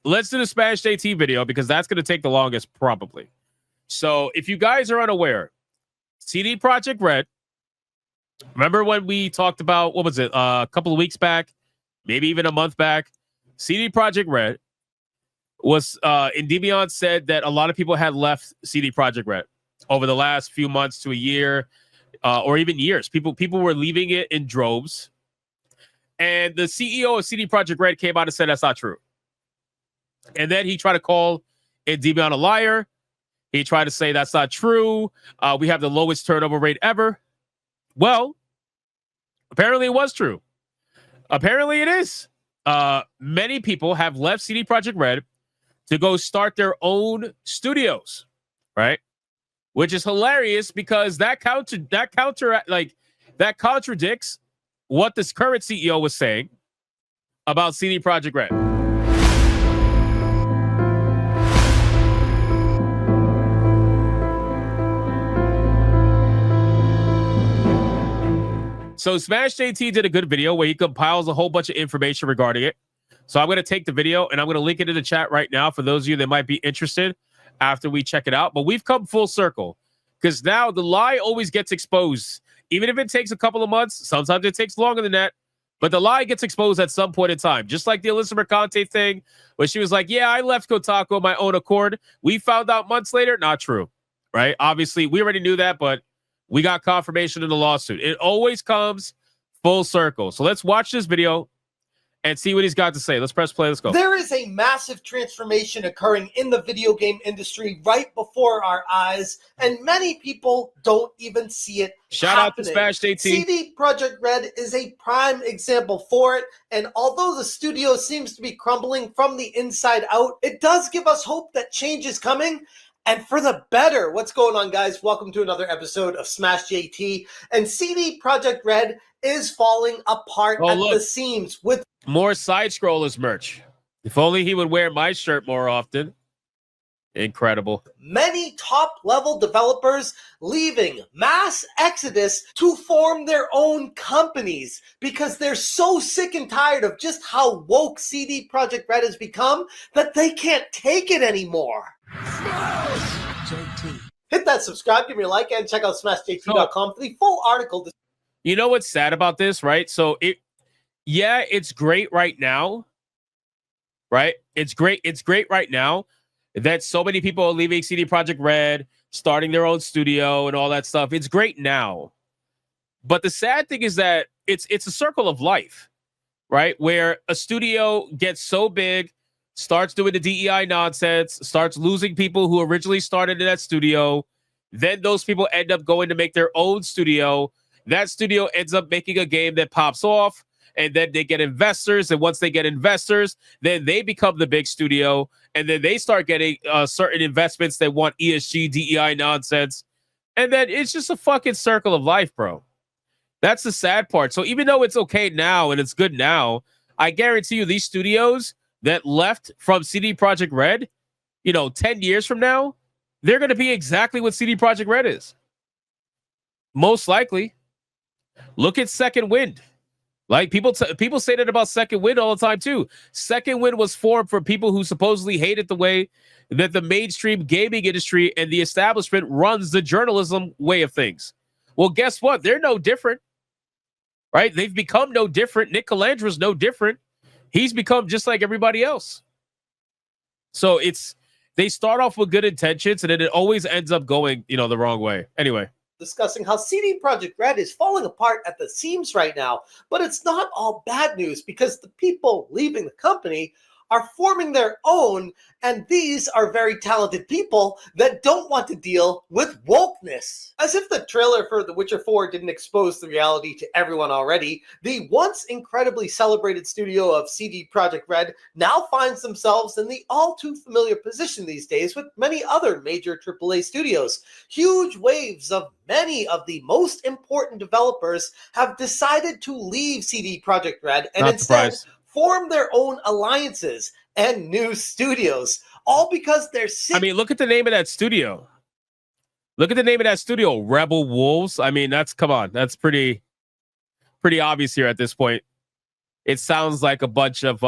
let's do the Smash JT video because that's going to take the longest probably. So if you guys are unaware, CD Projekt Red, remember when we talked about, what was it, a couple of weeks back, maybe even a month back, CD Projekt Red was, in Deviant said that a lot of people had left CD Projekt Red over the last few months to a year, or even years. People were leaving it in droves. And the CEO of CD Projekt Red came out and said that's not true. And then he tried to call Deviant a liar. He tried to say that's not true. We have the lowest turnover rate ever. Well, apparently it was true. Apparently it is. Many people have left CD Projekt Red to go start their own studios, right? Which is hilarious because that contradicts what this current CEO was saying about CD Projekt Red. So Smash JT did a good video where he compiles a whole bunch of information regarding it. So I'm going to take the video and I'm going to link it in the chat right now for those of you that might be interested after we check it out. But we've come full circle because now the lie always gets exposed. Even if it takes a couple of months, sometimes it takes longer than that. But the lie gets exposed at some point in time. Just like the Alyssa Mercante thing where she was like, yeah, I left Kotaku on my own accord. We found out months later, not true, right? Obviously, we already knew that, but we got confirmation in the lawsuit. It always comes full circle. So let's watch this video and see what he's got to say. Let's press play. Let's go. There is a massive transformation occurring in the video game industry right before our eyes, and many people don't even see it Shout happening. out to Smash JT. CD Projekt Red is a prime example for it, and although the studio seems to be crumbling from the inside out, it does give us hope that change is coming. And for the better. What's going on, guys? Welcome to another episode of Smash JT. And CD Projekt Red is falling apart at the seams with more side scrollers merch. If only he would wear my shirt more often. Incredible. Many top-level developers leaving, mass exodus to form their own companies because they're so sick and tired of just how woke CD Projekt Red has become that they can't take it anymore. Hit that subscribe, give me a like, and check out smashjt.com for the full article. You know what's sad about this, right? So it's great right now, right? It's great right now that so many people are leaving CD Projekt Red, starting their own studio and all that stuff. It's great now. But the sad thing is that it's a circle of life, right? Where a studio gets so big, starts doing the DEI nonsense, starts losing people who originally started in that studio. Then those people end up going to make their own studio. That studio ends up making a game that pops off, and then they get investors. And once they get investors, then they become the big studio. And then they start getting certain investments that want ESG, DEI nonsense. And then it's just a fucking circle of life, bro. That's the sad part. So even though it's okay now and it's good now, I guarantee you these studios that left from CD Projekt Red, 10 years from now, they're going to be exactly what CD Projekt Red is. Most likely. Look at Second Wind. Like people say that about Second Wind all the time too. Second Wind was formed for people who supposedly hated the way that the mainstream gaming industry and the establishment runs the journalism way of things. Well, guess what? They're no different, right? They've become no different. Nick Calandra's no different. He's become just like everybody else. So they start off with good intentions and then it always ends up going, the wrong way. Anyway. Discussing how CD Projekt Red is falling apart at the seams right now, but it's not all bad news because the people leaving the company are forming their own, and these are very talented people that don't want to deal with wokeness. As if the trailer for The Witcher 4 didn't expose the reality to everyone already, the once incredibly celebrated studio of CD Projekt Red now finds themselves in the all too familiar position these days with many other major AAA studios. Huge waves of many of the most important developers have decided to leave CD Projekt Red and instead form their own alliances and new studios, all because they're sick. I mean, look at the name of that studio. Rebel Wolves. I mean, that's pretty obvious here at this point. It sounds like a bunch of,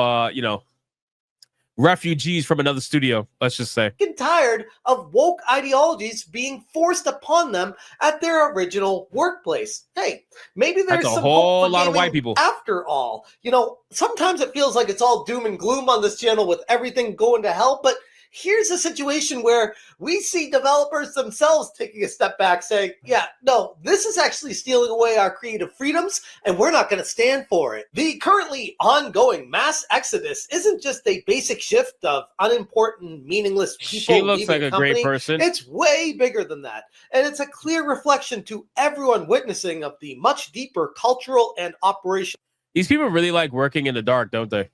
refugees from another studio, let's just say. Tired of woke ideologies being forced upon them at their original workplace. Hey, maybe That's there's a some hope whole for lot of white gaming people. after all. You know, sometimes it feels like it's all doom and gloom on this channel with everything going to hell, but here's a situation where we see developers themselves taking a step back saying, yeah, no, this is actually stealing away our creative freedoms and we're not going to stand for it. The currently ongoing mass exodus isn't just a basic shift of unimportant, meaningless people She looks leaving like a company. great person. It's way bigger than that. And it's a clear reflection to everyone witnessing of the much deeper cultural and operational. These people really like working in the dark, don't they?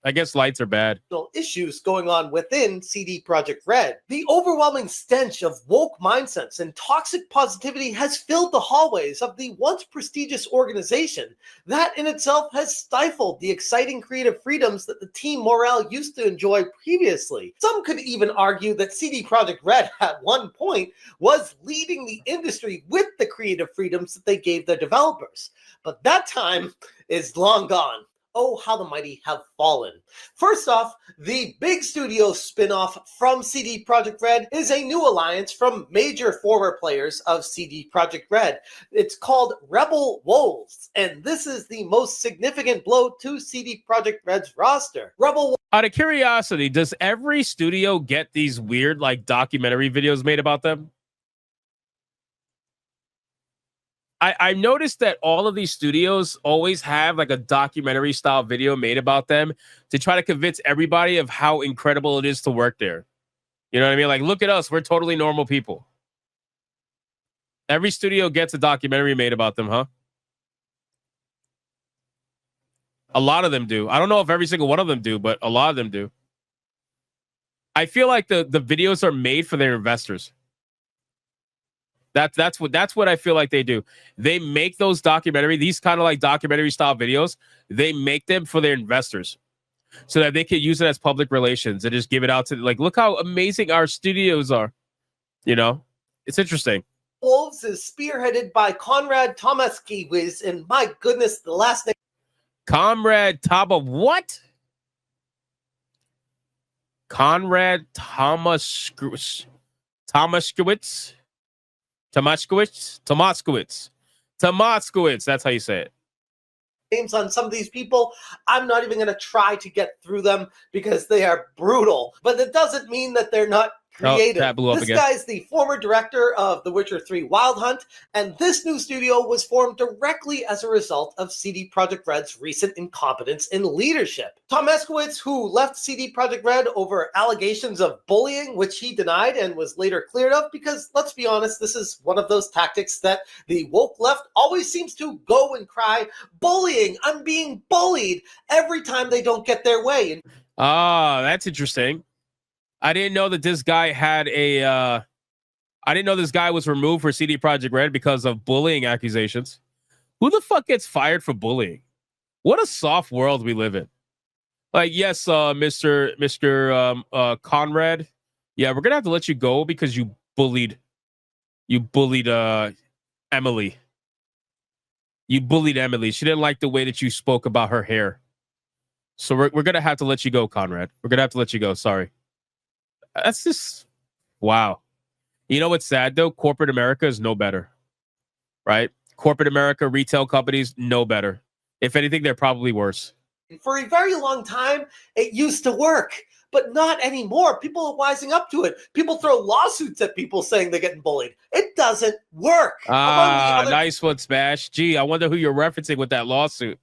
I guess lights are bad. Issues going on within CD Projekt Red. The overwhelming stench of woke mindsets and toxic positivity has filled the hallways of the once prestigious organization. That in itself has stifled the exciting creative freedoms that the team morale used to enjoy previously. Some could even argue that CD Projekt Red at one point was leading the industry with the creative freedoms that they gave their developers. But that time is long gone. Oh, how the mighty have fallen. First off, the big studio spin-off from CD Projekt Red is a new alliance from major former players of CD Projekt Red. It's called Rebel Wolves, and this is the most significant blow to CD Projekt Red's roster. Out of curiosity, does every studio get these weird like documentary videos made about them? I noticed that all of these studios always have like a documentary style video made about them to try to convince everybody of how incredible it is to work there. You know what I mean? Like, look at us. We're totally normal people. Every studio gets a documentary made about them, huh? A lot of them do. I don't know if every single one of them do, but a lot of them do. I feel like the videos are made for their investors. That's what I feel like they do. They make these kind of like documentary style videos. They make them for their investors so that they can use it as public relations and just give it out to like, look how amazing our studios are. You know, it's interesting. Wolves is spearheaded by Conrad Tomaskiewicz, and my goodness, the last name. Conrad Taba what? Conrad Tomaskiewicz. Tomaskiewicz. That's how you say it. Names on some of these people, I'm not even going to try to get through them because they are brutal. But it doesn't mean that they're not creative. that blew up This again. guy is the former director of The Witcher 3 Wild Hunt, and this new studio was formed directly as a result of CD Projekt Red's recent incompetence in leadership. Tom Eskowitz, who left CD Projekt Red over allegations of bullying, which he denied and was later cleared of, because let's be honest, this is one of those tactics that the woke left always seems to go and cry, bullying, I'm being bullied, every time they don't get their way. Ah, that's interesting. I didn't know that this guy had I didn't know this guy was removed for CD Projekt Red because of bullying accusations. Who the fuck gets fired for bullying? What a soft world we live in. Like, yes, Mr. Conrad. Yeah, we're gonna have to let you go because you bullied Emily. You bullied Emily. She didn't like the way that you spoke about her hair. So we're gonna have to let you go, Conrad. We're gonna have to let you go. Sorry. That's just wow. You know what's sad though? Corporate America is no better, right? Corporate America, retail companies, no better. If anything, they're probably worse. For a very long time, it used to work, but not anymore. People are wising up to it. People throw lawsuits at people saying they're getting bullied. It doesn't work. Nice one, Smash. Gee, I wonder who you're referencing with that lawsuit.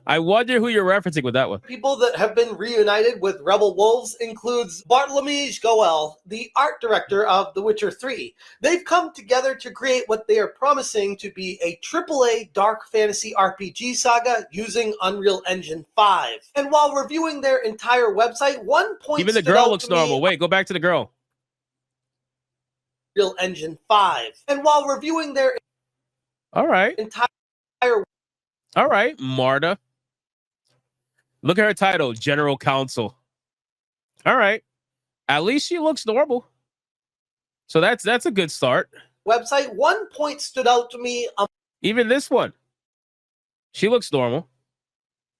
I wonder who you're referencing with that one. People that have been reunited with Rebel Wolves includes Bartolomej Goel, the art director of The Witcher 3. They've come together to create what they are promising to be a AAA dark fantasy RPG saga using Unreal Engine 5. And while reviewing their entire website, one point even the girl looks normal. Wait, go back to the girl. Unreal Engine 5. And while reviewing their entire all right, Marta. Look at her title, General Counsel. All right. At least she looks normal. So that's a good start. Website, one point stood out to me. Even this one. She looks normal.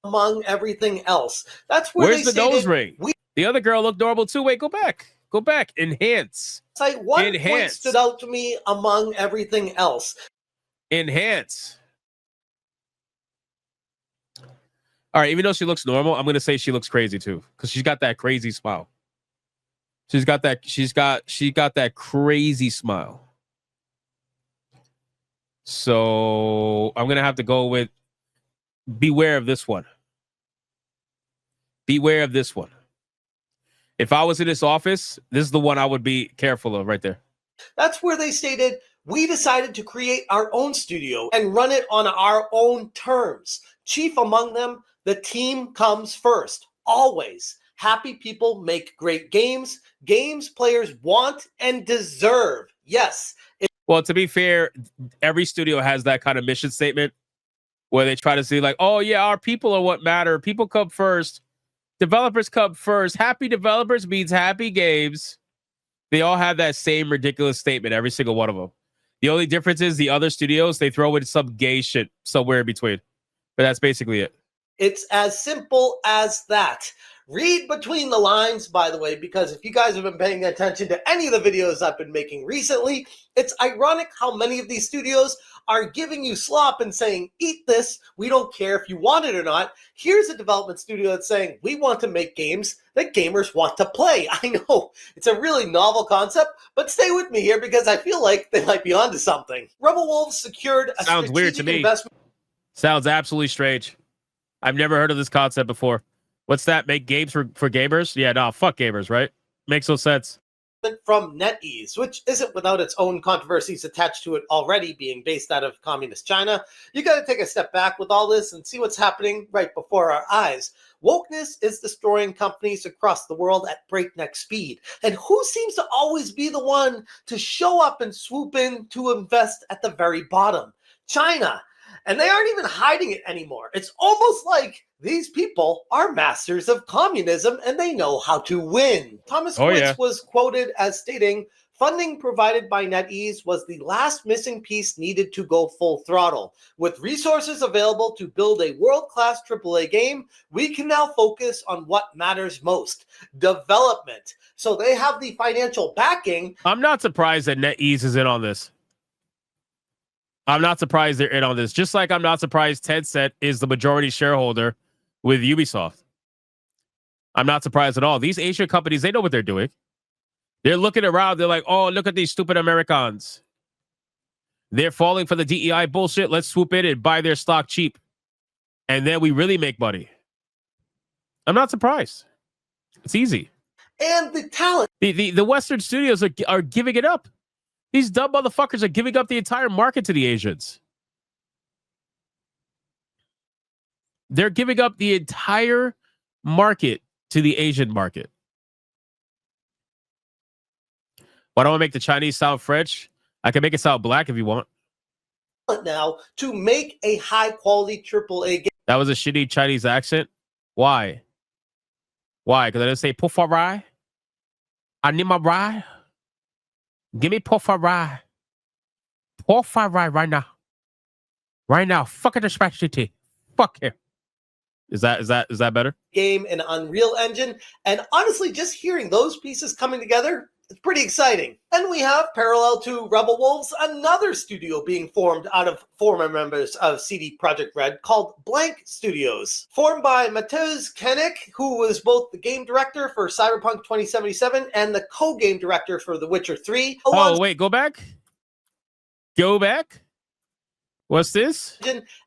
among everything else. That's where Where's they the stated, nose ring? The other girl looked normal too. Wait, go back. Go back. Enhance. One point stood out to me among everything else. Enhance. All right, even though she looks normal, I'm gonna say she looks crazy too, because she's got that crazy smile. She's got that crazy smile. So I'm gonna have to go with beware of this one. Beware of this one. If I was in this office, this is the one I would be careful of right there. That's where they stated, we decided to create our own studio and run it on our own terms. Chief among them, the team comes first, always. Happy people make great games. Games players want and deserve. Yes. Well, to be fair, every studio has that kind of mission statement where they try to say like, oh yeah, our people are what matter. People come first. Developers come first. Happy developers means happy games. They all have that same ridiculous statement, every single one of them. The only difference is the other studios, they throw in some gay shit somewhere in between. But that's basically it. It's as simple as that. Read between the lines, by the way, because if you guys have been paying attention to any of the videos I've been making recently, it's ironic how many of these studios are giving you slop and saying, eat this, we don't care if you want it or not. Here's a development studio that's saying, we want to make games that gamers want to play. I know, it's a really novel concept, but stay with me here because I feel like they might be onto something. Rebel Wolves secured a Sounds weird to me. investment. Sounds absolutely strange. I've never heard of this concept before. What's that? Make games for gamers? Yeah, no, fuck gamers, right? Makes no sense. From NetEase, which isn't without its own controversies attached to it already, being based out of communist China. You got to take a step back with all this and see what's happening right before our eyes. Wokeness is destroying companies across the world at breakneck speed. And who seems to always be the one to show up and swoop in to invest at the very bottom? China. And they aren't even hiding it anymore. It's almost like these people are masters of communism and they know how to win. Thomas Witz was quoted as stating, funding provided by NetEase was the last missing piece needed to go full throttle. With resources available to build a world-class AAA game, we can now focus on what matters most, development. So they have the financial backing. I'm not surprised that NetEase is in on this. I'm not surprised they're in on this. Just like I'm not surprised Tencent is the majority shareholder with Ubisoft. I'm not surprised at all. These Asian companies, they know what they're doing. They're looking around. They're like, oh, look at these stupid Americans. They're falling for the DEI bullshit. Let's swoop in and buy their stock cheap. And then we really make money. I'm not surprised. It's easy. And the talent. The Western studios are giving it up. These dumb motherfuckers are giving up the entire market to the Asians. They're giving up the entire market to the Asian market. Why don't I make the Chinese sound French? I can make it sound black if you want. Now to make a high quality AAA game. That was a shitty Chinese accent. Why? Why? Because I didn't say pour favor. I need my ride. Give me pour favor. Pour favor right now. Right now. Fuck it, specialty. Fuck him. Is that better? Game in Unreal Engine. And honestly, just hearing those pieces coming together, it's pretty exciting. And we have, parallel to Rebel Wolves, another studio being formed out of former members of CD Projekt Red called Blank Studios. Formed by Mateusz Koenig, who was both the game director for Cyberpunk 2077 and the co-game director for The Witcher 3. Oh, wait, go back? Go back? What's this?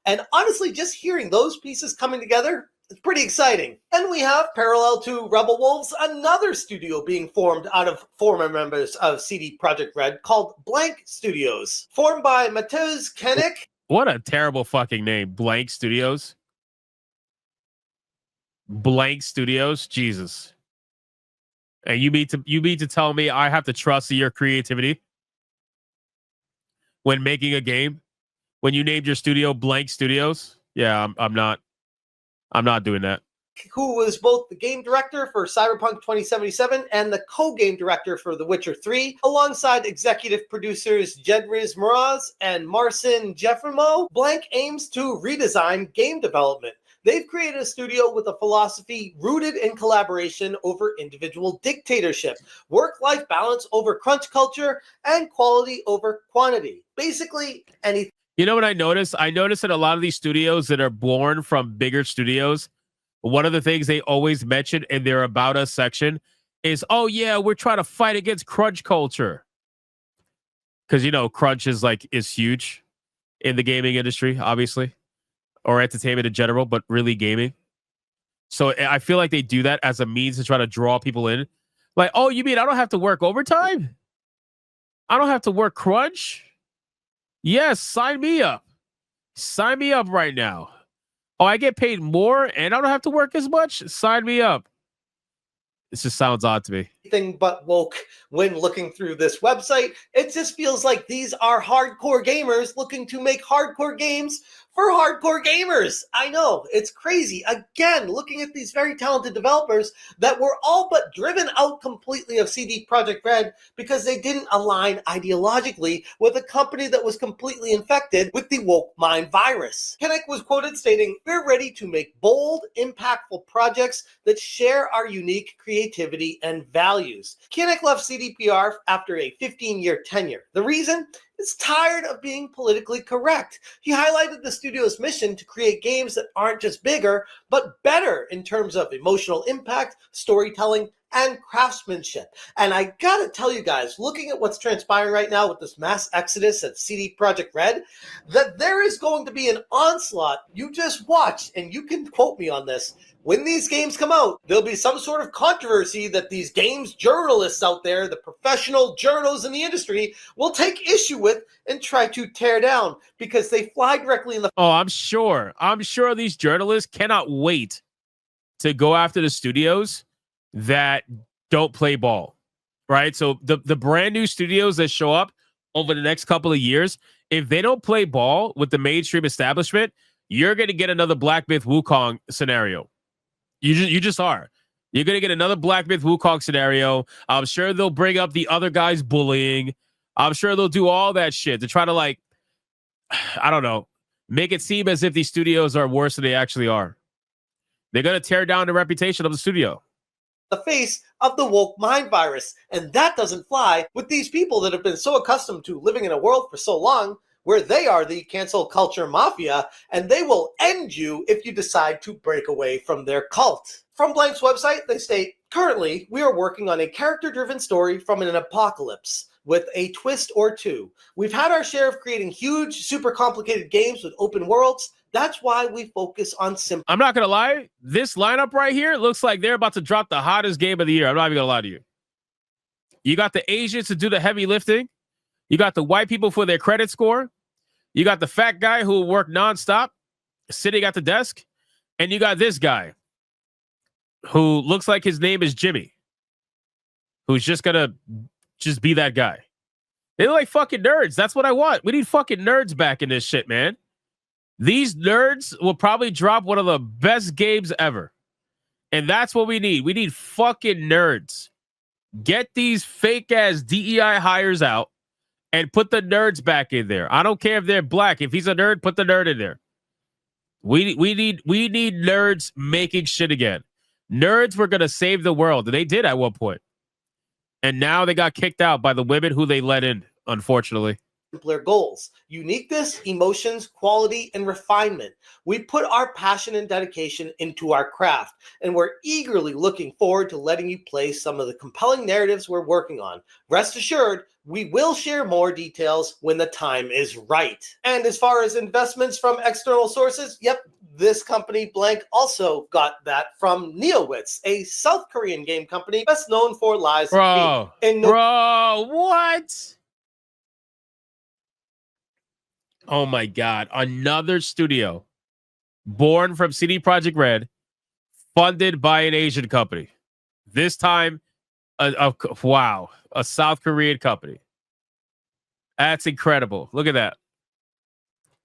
And honestly, just hearing those pieces coming together, it's pretty exciting. And we have, parallel to Rebel Wolves, another studio being formed out of former members of CD Projekt Red called Blank Studios. Formed by Mateusz Koenig. What a terrible fucking name. Blank Studios. Blank Studios. Jesus. And you mean to tell me I have to trust your creativity when making a game? When you named your studio Blank Studios? Yeah, I'm not doing that. Who was both the game director for Cyberpunk 2077 and the co-game director for The Witcher 3, alongside executive producers Jedriz Moraz and Marcin Jeffermo. Blank aims to redesign game development. They've created a studio with a philosophy rooted in collaboration over individual dictatorship, work-life balance over crunch culture, and quality over quantity. Basically, anything. You know what I noticed? I noticed that a lot of these studios that are born from bigger studios, one of the things they always mention in their About Us section is, oh, yeah, we're trying to fight against crunch culture. Because, you know, crunch is huge in the gaming industry, obviously, or entertainment in general, but really gaming. So I feel like they do that as a means to try to draw people in. Like, oh, you mean I don't have to work overtime? I don't have to work crunch? Yes, sign me up. Sign me up right now. Oh, I get paid more and I don't have to work as much? Sign me up. This just sounds odd to me. Anything but woke when looking through this website. It just feels like these are hardcore gamers looking to make hardcore games for hardcore gamers. I know, it's crazy. Again, looking at these very talented developers that were all but driven out completely of CD Projekt Red because they didn't align ideologically with a company that was completely infected with the woke mind virus. Kinnick was quoted stating, "We're ready to make bold, impactful projects that share our unique creativity and values." Kinnick left CDPR after a 15-year tenure. The reason? Is tired of being politically correct. He highlighted the studio's mission to create games that aren't just bigger, but better in terms of emotional impact, storytelling, and craftsmanship. And I gotta tell you guys, looking at what's transpiring right now with this mass exodus at CD Projekt Red, that there is going to be an onslaught. You just watch, and you can quote me on this. When these games come out, there'll be some sort of controversy that these games journalists out there, the professional journals in the industry, will take issue with and try to tear down because they fly directly in the... Oh, I'm sure. I'm sure these journalists cannot wait to go after the studios that don't play ball, right? So the brand new studios that show up over the next couple of years, if they don't play ball with the mainstream establishment, you're going to get another Black Myth Wukong scenario. You just are. You're going to get another Black Myth Wukong scenario. I'm sure they'll bring up the other guys bullying. I'm sure they'll do all that shit to try to, like, I don't know, make it seem as if these studios are worse than they actually are. They're going to tear down the reputation of the studio. The face of the woke mind virus. And that doesn't fly with these people that have been so accustomed to living in a world for so long where they are the cancel culture mafia, and they will end you if you decide to break away from their cult. From Blank's website, they state, "Currently, we are working on a character-driven story from an apocalypse with a twist or two. We've had our share of creating huge, super complicated games with open worlds. That's why we focus on simple..." I'm not going to lie. This lineup right here looks like they're about to drop the hottest game of the year. I'm not even going to lie to you. You got the Asians to do the heavy lifting. You got the white people for their credit score. You got the fat guy who will work nonstop, sitting at the desk. And you got this guy who looks like his name is Jimmy, who's just going to just be that guy. They look like fucking nerds. That's what I want. We need fucking nerds back in this shit, man. These nerds will probably drop one of the best games ever. And that's what we need. We need fucking nerds. Get these fake ass DEI hires out and put the nerds back in there. I don't care if they're black. If he's a nerd, put the nerd in there. We need nerds making shit again. Nerds were gonna save the world, and they did at one point. And now they got kicked out by the women who they let in, unfortunately. Simpler goals: uniqueness, emotions, quality, and refinement. We put our passion and dedication into our craft, and we're eagerly looking forward to letting you play some of the compelling narratives we're working on. Rest assured, we will share more details when the time is right. And as far as investments from external sources, yep, this company Blank also got that from Neowitz, a South Korean game company best known for Lies of P. Bro, what? Oh my God. Another studio born from CD Projekt Red, funded by an Asian company. This time, wow, a South Korean company. That's incredible. Look at that.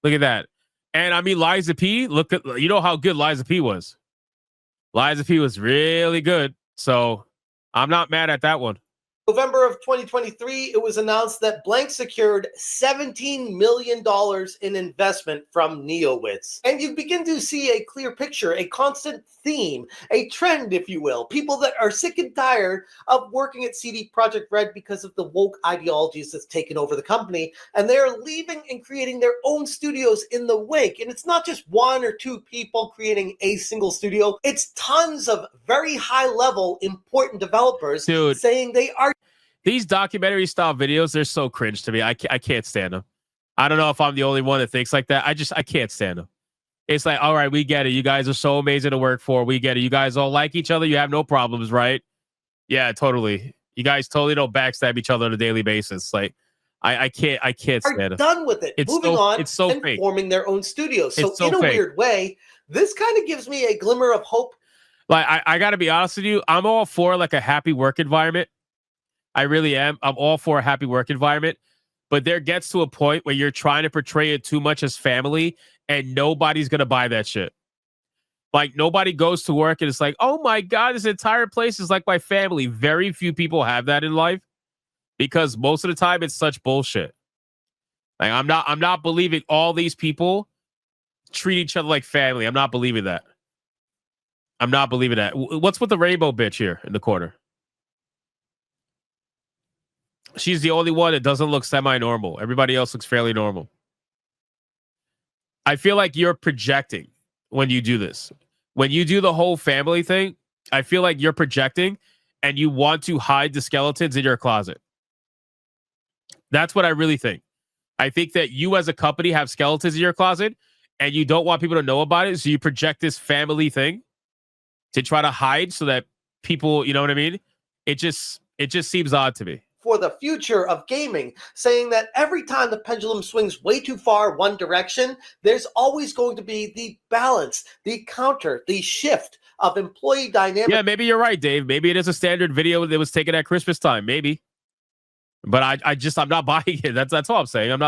Look at that. And I mean, Liza P, look at, you know how good Liza P was. Liza P was really good. So I'm not mad at that one. November of 2023, it was announced that Blank secured $17 million in investment from NeoWiz. And you begin to see a clear picture, a constant theme, a trend, if you will. People that are sick and tired of working at CD Projekt Red because of the woke ideologies that's taken over the company, and they're leaving and creating their own studios in the wake. And it's not just one or two people creating a single studio, it's tons of very high-level, important developers saying they are. These documentary style videos, they're so cringe to me. I can't stand them. I don't know if I'm the only one that thinks like that. I can't stand them. It's like, all right, we get it. You guys are so amazing to work for. We get it. You guys all like each other. You have no problems, right? Yeah, totally. You guys totally don't backstab each other on a daily basis. Like, I can't stand it. Done with it. It's moving so, on it's so and fake. forming their own studios. So so in a fake. weird way, this kind of gives me a glimmer of hope. Like, I got to be honest with you. I'm all for like a happy work environment. I really am. I'm all for a happy work environment. But there gets to a point where you're trying to portray it too much as family, and nobody's going to buy that shit. Like, nobody goes to work and it's like, oh my God, this entire place is like my family. Very few people have that in life because most of the time it's such bullshit. Like, I'm not believing all these people treat each other like family. I'm not believing that. I'm not believing that. What's with the rainbow bitch here in the corner? She's the only one that doesn't look semi-normal. Everybody else looks fairly normal. I feel like you're projecting when you do this. When you do the whole family thing, I feel like you're projecting and you want to hide the skeletons in your closet. That's what I really think. I think that you as a company have skeletons in your closet and you don't want people to know about it. So you project this family thing to try to hide so that people, you know what I mean? It just seems odd to me. For the future of gaming, saying that every time the pendulum swings way too far one direction, there's always going to be the balance, the counter, the shift of employee dynamics. Yeah, maybe you're right, Dave. Maybe it is a standard video that was taken at Christmas time. Maybe. But I'm not buying it. That's all I'm saying. I'm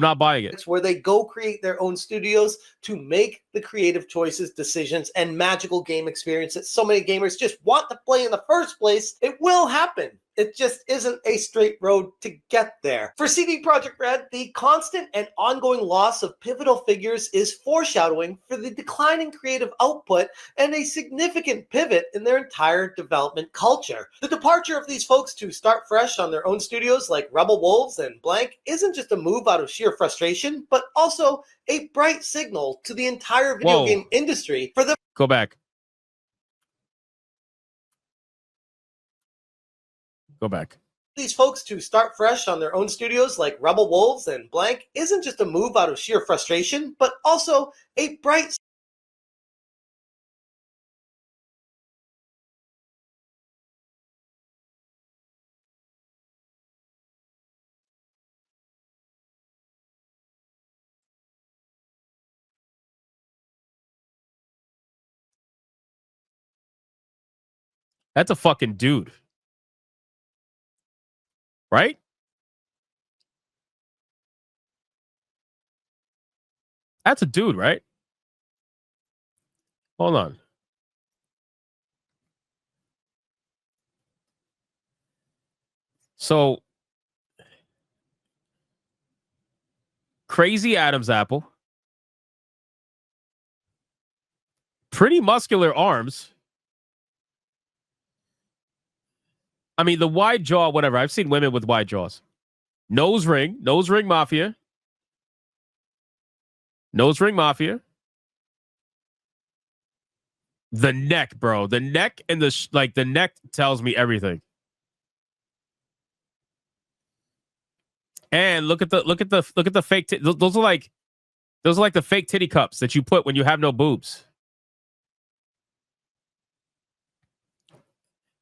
not buying it. It's where they go create their own studios to make the creative choices, decisions, and magical game experience that so many gamers just want to play in the first place. It will happen. It just isn't a straight road to get there. For CD Projekt Red, the constant and ongoing loss of pivotal figures is foreshadowing for the declining creative output and a significant pivot in their entire development culture. The departure of these folks to start fresh on their own studios like Rebel Wolves and Blank isn't just a move out of sheer frustration, but also a bright signal to the entire video game industry for the— Go back. Go back. These folks to start fresh on their own studios like Rebel Wolves and Blank isn't just a move out of sheer frustration, but also a bright— That's a fucking dude. Right? That's a dude, right? Hold on. So, crazy Adam's apple. Pretty muscular arms. I mean, the wide jaw, whatever. I've seen women with wide jaws. Nose ring mafia. Nose ring mafia. The neck, bro. The neck and the neck tells me everything. And look at the fake. Those are like the fake titty cups that you put when you have no boobs.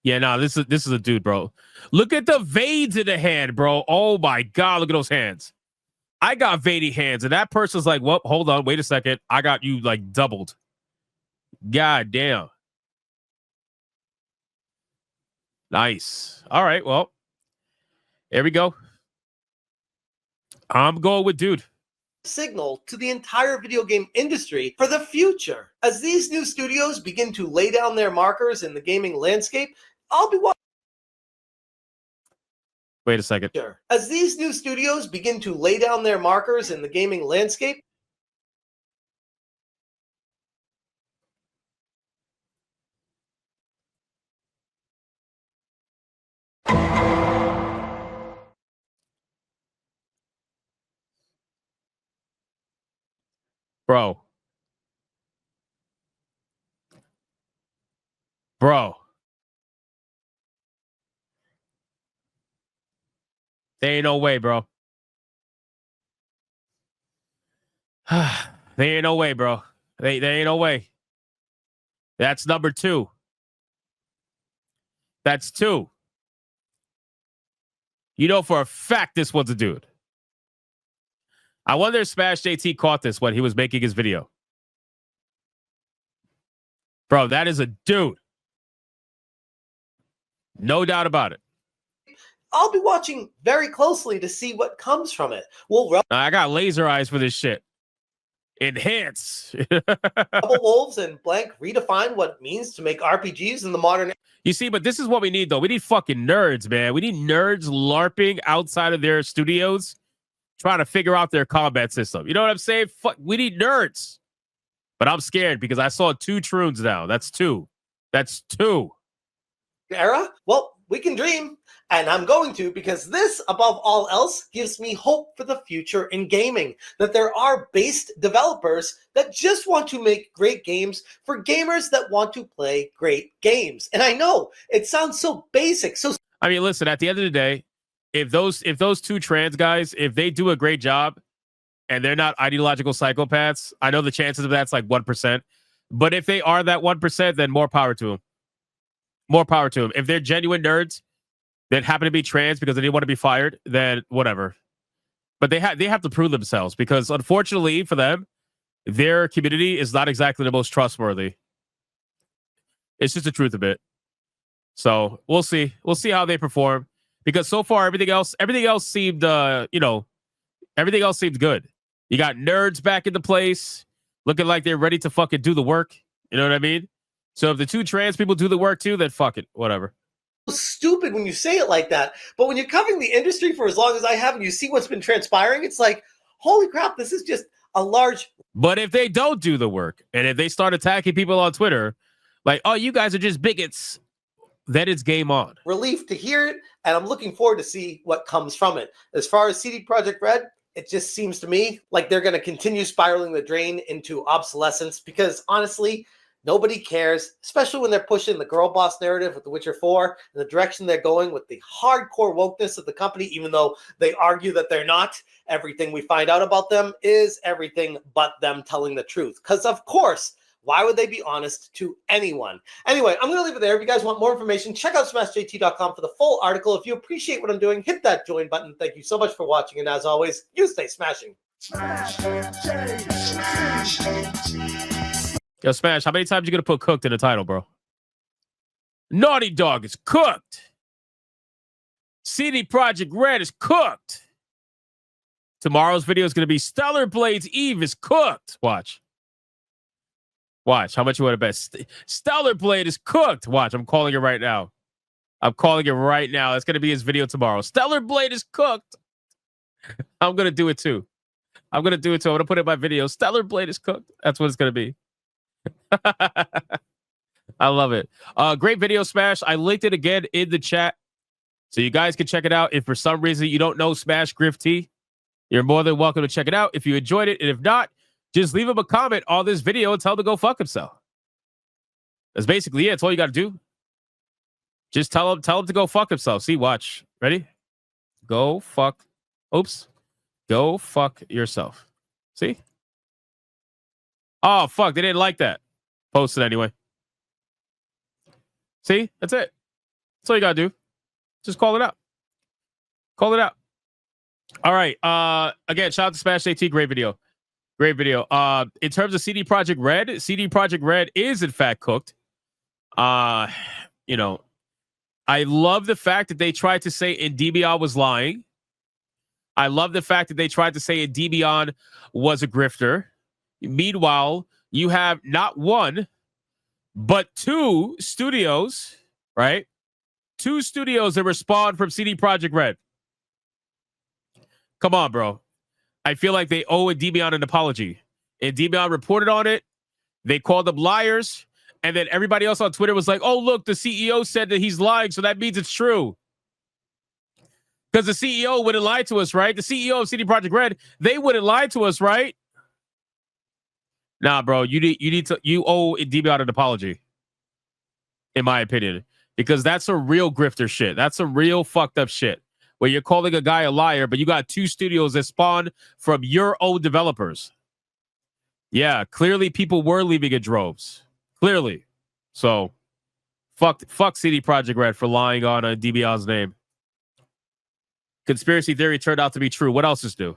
Yeah, no, this is a dude, bro. Look at the veins in the hand, bro. Oh my God, look at those hands. I got veiny hands, and that person's like, well, hold on, wait a second. I got you like doubled. God damn. Nice. All right, well, there we go. I'm going with dude. Signal to the entire video game industry for the future. As these new studios begin to lay down their markers in the gaming landscape, I'll be watching. Wait a second. As these new studios begin to lay down their markers in the gaming landscape, Bro. There ain't no way, bro. There ain't no way, bro. There ain't no way. That's number 2. That's 2. You know for a fact this one's a dude. I wonder if Smash JT caught this when he was making his video. Bro, that is a dude. No doubt about it. I'll be watching very closely to see what comes from it. I got laser eyes for this shit. Enhance. Rebel Wolves and Blank redefine what it means to make RPGs in the modern. You see, but this is what we need, though. We need fucking nerds, man. We need nerds LARPing outside of their studios, trying to figure out their combat system. You know what I'm saying? Fuck, we need nerds. But I'm scared because I saw 2 Troons now. That's 2. That's 2. Era? Well, we can dream. And I'm going to, because this, above all else, gives me hope for the future in gaming. That there are based developers that just want to make great games for gamers that want to play great games. And I know it sounds so basic. So I mean, listen, at the end of the day, if those 2 trans guys, if they do a great job and they're not ideological psychopaths, I know the chances of that's like 1%. But if they are that 1%, then more power to them. More power to them. If they're genuine nerds that happen to be trans because they didn't want to be fired, then whatever. But they have to prove themselves because, unfortunately for them, their community is not exactly the most trustworthy. It's just the truth of it. So we'll see. We'll see how they perform because so far everything else seemed, everything else seemed good. You got nerds back into place, looking like they're ready to fucking do the work. You know what I mean? So if the 2 trans people do the work too, then fuck it, whatever. Stupid when you say it like that, but when you're covering the industry for as long as I have and you see what's been transpiring, it's like, holy crap, this is just a large. But if they don't do the work and if they start attacking people on Twitter like, oh, you guys are just bigots, then it's game on. Relief to hear it, and I'm looking forward to see what comes from it. As far as CD Projekt Red, it just seems to me like they're going to continue spiraling the drain into obsolescence because honestly, nobody cares, especially when they're pushing the girl boss narrative with The Witcher 4 and the direction they're going with the hardcore wokeness of the company, even though they argue that they're not. Everything we find out about them is everything but them telling the truth. Because, of course, why would they be honest to anyone? Anyway, I'm going to leave it there. If you guys want more information, check out smashjt.com for the full article. If you appreciate what I'm doing, hit that join button. Thank you so much for watching. And as always, you stay smashing. Yo, Smash, how many times you gonna put cooked in the title, bro? Naughty Dog is cooked. CD Projekt Red is cooked. Tomorrow's video is gonna be Stellar Blades Eve is cooked. Watch. How much you want to bet? Stellar Blade is cooked. Watch, I'm calling it right now. That's gonna be his video tomorrow. Stellar Blade is cooked. I'm gonna do it too. I'm gonna put it in my video. Stellar Blade is cooked. That's what it's gonna be. I love it. Great video, Smash. I linked it again in the chat so you guys can check it out. If for some reason you don't know Smash Griff T, you're more than welcome to check it out if you enjoyed it. And if not, just leave him a comment on this video and tell him to go fuck himself. That's basically it. That's all you got to do. Just tell him to go fuck himself. See, watch. Ready? Go fuck. Oops. Go fuck yourself. See? Oh, fuck. They didn't like that. Post it anyway. See? That's it. That's all you got to do. Just call it out. Call it out. All right. Again, shout out to Smash AT. Great video. Great video. In terms of CD Projekt Red, CD Projekt Red is, in fact, cooked. I love the fact that they tried to say Endymion was lying. I love the fact that they tried to say Endymion was a grifter. Meanwhile, you have not one, but 2 studios, right? 2 studios that respond from CD Projekt Red. Come on, bro. I feel like they owe Debian an apology. And Debian reported on it. They called them liars. And then everybody else on Twitter was like, oh, look, the CEO said that he's lying, so that means it's true. Because the CEO wouldn't lie to us, right? The CEO of CD Projekt Red, they wouldn't lie to us, right? Nah, bro, you owe Debian an apology, in my opinion, because that's a real grifter shit. That's a real fucked up shit where you're calling a guy a liar, but you got 2 studios that spawn from your own developers. Yeah, clearly people were leaving in droves. Clearly. So, fuck CD Projekt Red for lying on Debian's name. Conspiracy theory turned out to be true. What else is new?